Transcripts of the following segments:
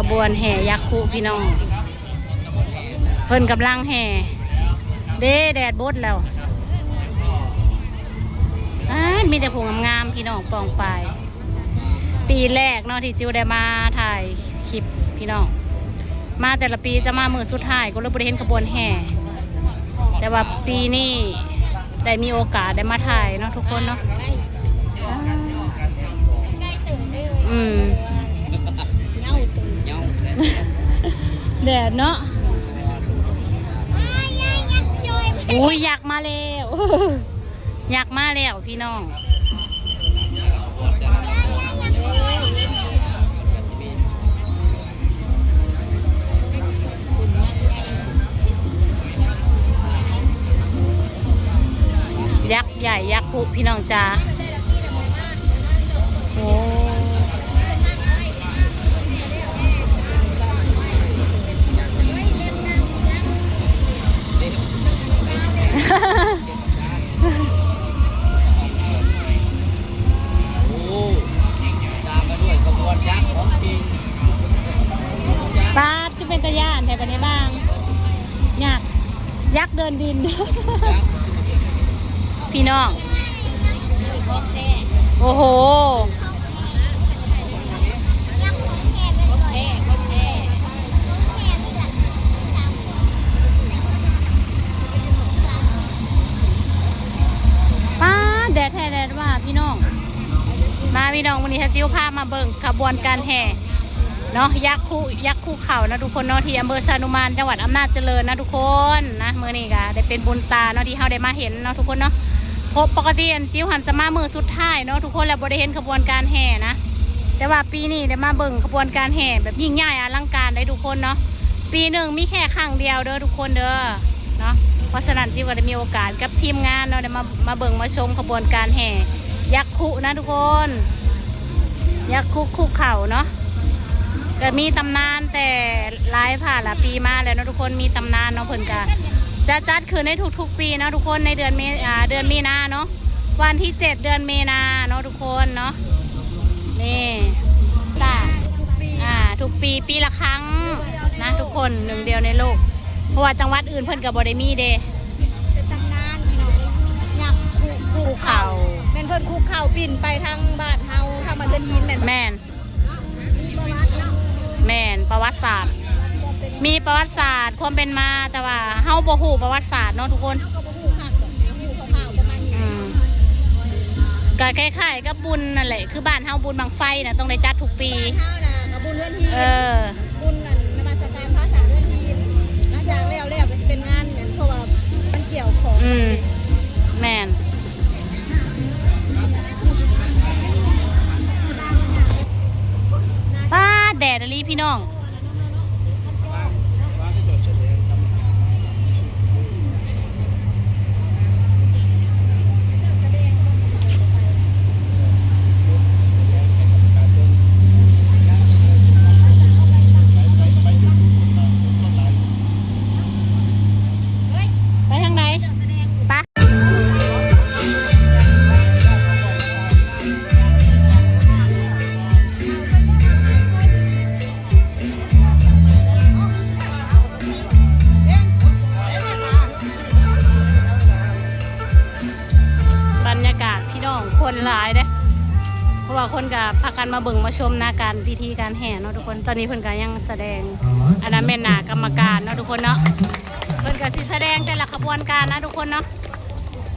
บวนแห่ยักษ์คุพี่น้องเพิ่นกำลังแห่เด้แดดบดแล้วมีแต่ผงงามๆพี่น้องปองปลายปีแรกเนาะที่จิวได้มาถ่ายคลิปพี่น้องมาแต่ละปีจะมามือสุดท้ายก็เลยบ่ได้เห็นขบวนแห่แต่ว่าปีนี้ได้มีโอกาสได้มาถ่ายเนาะทุกคนเนาะแดดเนาะอุ้ยอยากมาแล้วอยากมาแล้วพี่น้องยักษ์ใหญ่ยักษ์คุพี่น้องจ้าโอ้ป้าที่เป็นตะย่านแถวนี้บ้างยักษ์เดินดินพี่น้องโอ้โหป้าแดดแท้แดดว่าพี่น้องมาพี่น้องวันนี้ถ้าจิ้วพามาเบิ่งขบวนการแห่เนาะยักษ์คู่เข่านะทุกคนเนาะที่อำเภอชานุมานจังหวัดอำนาจเจริญนะทุกคนนะเมื่อนี้ก็ได้เป็นบุญตาเนาะที่เขาได้มาเห็นเนาะทุกคนเนาะปกติจิ้วหันจะมามือสุดท้ายเนาะทุกคนแล้วบ่ได้เห็นขบวนการแห่นะแต่ว่าปีนี้ได้มาเบิ่งขบวนการแห่แบบยิ่งใหญ่อลังการได้ทุกคนเนาะปีหนึ่งมีแค่ครั้งเดียวเด้อทุกคนเด้อเนาะเพราะฉะนั้นจิ้วก็ได้มีโอกาสกับทีมงานเนาะได้มาเบิ่งมาชมขบวนการแห่ยักษ์คุนะทุกคนยักษ์คู่เข่าเนาะก็มีตำนานแต่หลายผ่านละปีมาแล้วนะทุกคนมีตำนานเนาะเพิ่นก็จะจัดขึ้นในทุกๆปีเนาะทุกคนในเดือนมีนาเนาะวันที่7 เดือนมีนาเนาะทุกคนเนาะนี่ทุกปีละครั้งนะทุกคนหนึ่งเดียวในโลกเพราะว่าจังหวัดอื่นเพิ่นก็บ่ได้มีเด้เป็นตำนานพี่น้องยักษ์คู่เข่าแม่นเพิ่นคู่เข่าปิ่นไปทางบ้านเฮาทางบ้านเดินหินแม่นประวัติศาสตร์มีประวัติศาสตร์ความเป็นมาแต่ว่าเฮาบ่ฮู้ประวัติศาสตร์เนาะทุกคนก็คล้ายๆกับบุญนั่นแหละคือบ้านเฮาบุญบังไฟนะต้องได้จัดทุกปีเฮาน่ะกับบุญเดือนหินบุญนั่นนมัสการพระสาเดือนหินหลังจากแล้วก็สิเป็นงานนั่นเพราะว่ามันเกี่ยวของแม่นป้าแดดอลีพี่น้องไปทางไหนปะบรรยากาศพี่น้องคนหลายเด้เพราะว่าคนกับพากันมาเบิ่งมาชมหน้าการพิธีการแห่เนาะทุกคนตอนนี้เพิ่นก็ยังแสดงอันนั้นเป็นหน้ากรรมการเนาะทุกคนเนาะเพิ่นก็สิแสดงแต่ละขบวนการนะทุกคนเนาะ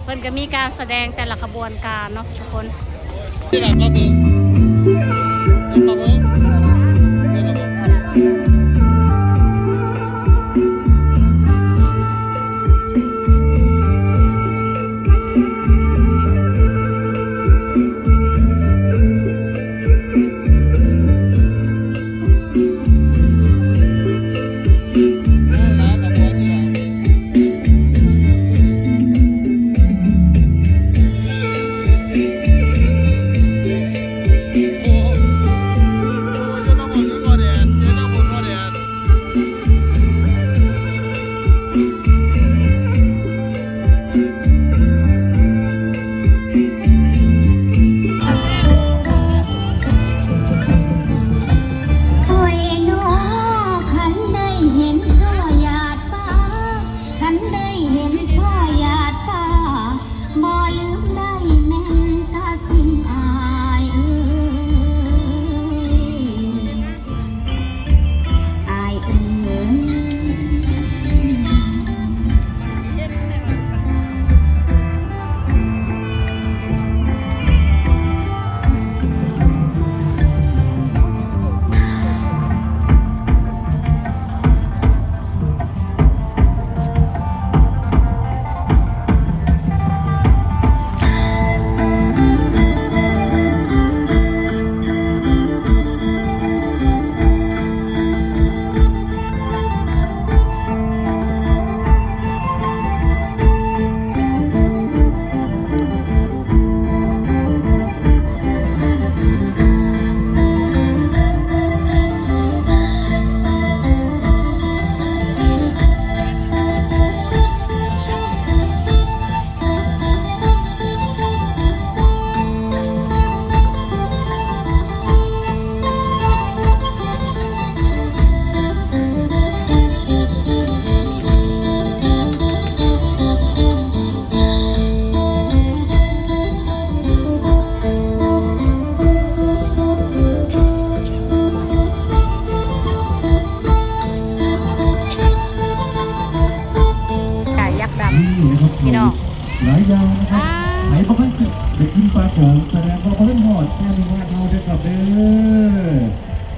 เพิ่นก็มีการแสดงแต่ละขบวนการเนาะทุกคน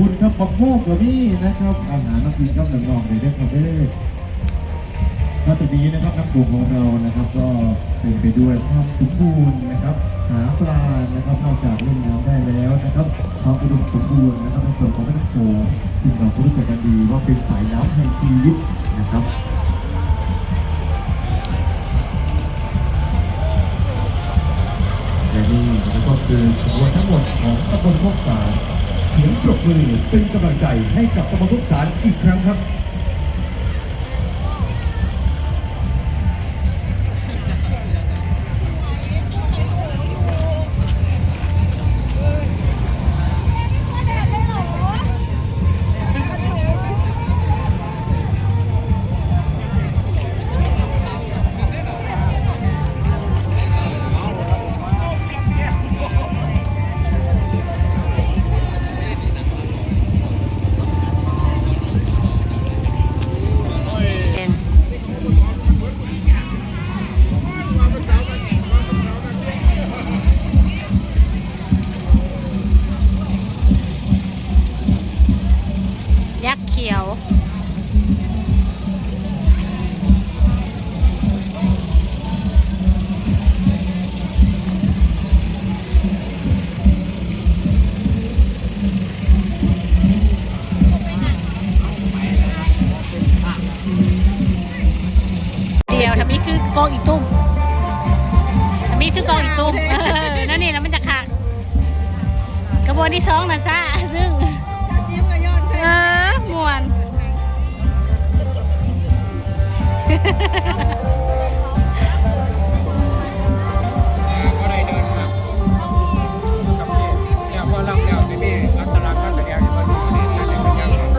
คุณครับบักโมกกับนี่นะครับอาหารน้ำกินครับน้องๆเลยได้ครับนอกจากนี้นะครับน้ำโขงของเรานะครับก็เป็นไปด้วยความสมบูรณ์นะครับหาปลานะครับนอกจากเล่นน้ำได้แล้วนะครับความอุดมสมบูรณ์นะครับในส่วนของแม่น้ำโขงซึ่งเราก็รู้จักกันดีว่าเป็นสายน้ำแห่งชีวิตนะครับและนี่ก็คือขบวนทั้งหมดของตำบลโคกสารเสียงปรบมือเป็นกำลังใจให้กับตำบลโคกสารอีกครั้งครับยักษ์เขียว เดียวทำนี้คือกองอีตุ้มทำนี้คือกองอีตุ้มนั่นนี่แล้วมันจะขาดกระบวนที่สองนะซ่าซึ่ง จิ้มกับยอดใช่ไหม มวน ก็ได้เดินมากับเนี่ยพอเราเนี่ยสิมีอัตลักษณ์การแสดงที่มันดูดีนั่นเองเป็นอย่างไร เ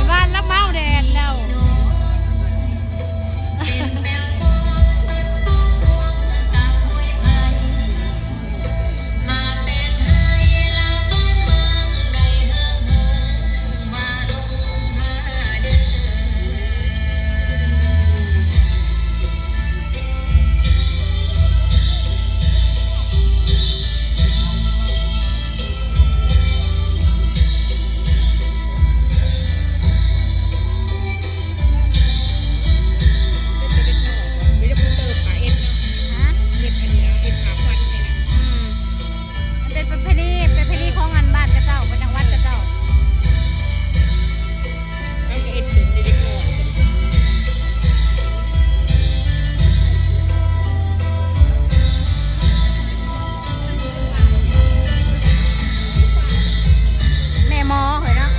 บ้านรับเมาแดดแล้วเป็นเพลีของงานบ้านกระเจ้าเป็นจังหวัดกระเจ้าแม่หมอเหรอเนาะ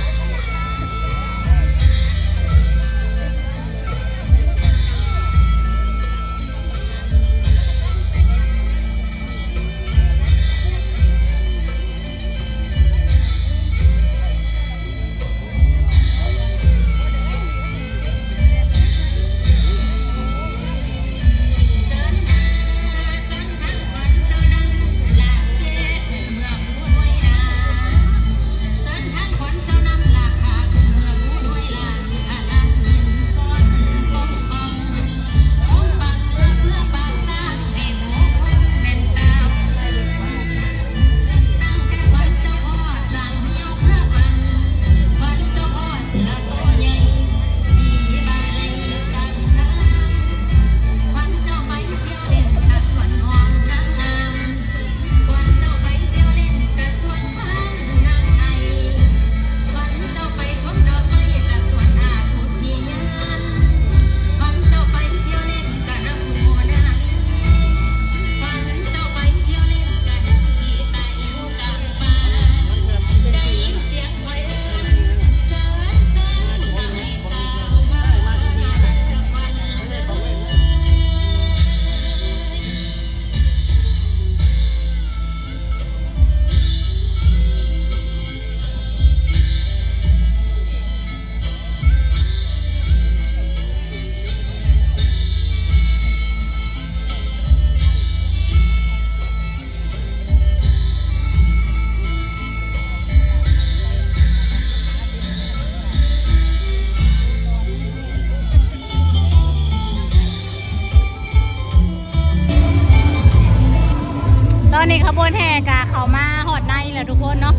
ตอนนี้ขบวนแห่กะเขามาหอดในแล้วทุกคนเนาะ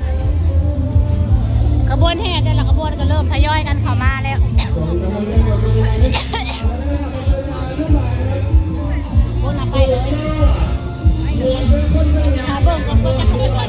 ขบวนแห่แต่ละขบวนก็เริ่มทยอยกันเข้ามาแล้วคนละไปเลยหาเบิ่งกันเบิ่งจะเข้าไปก่อน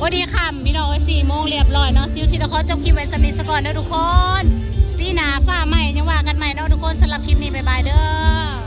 พอดีค่ำพี่น้อง4 โมงเรียบร้อยเนาะจิวสิขอจบคลิปไว้สำหรับนี้ก่อนนะทุกคนพี่หนาฝ้าใหม่ยังว่ากันใหม่เนาะทุกคนสำหรับคลิปนี้บ๊ายบายเด้อ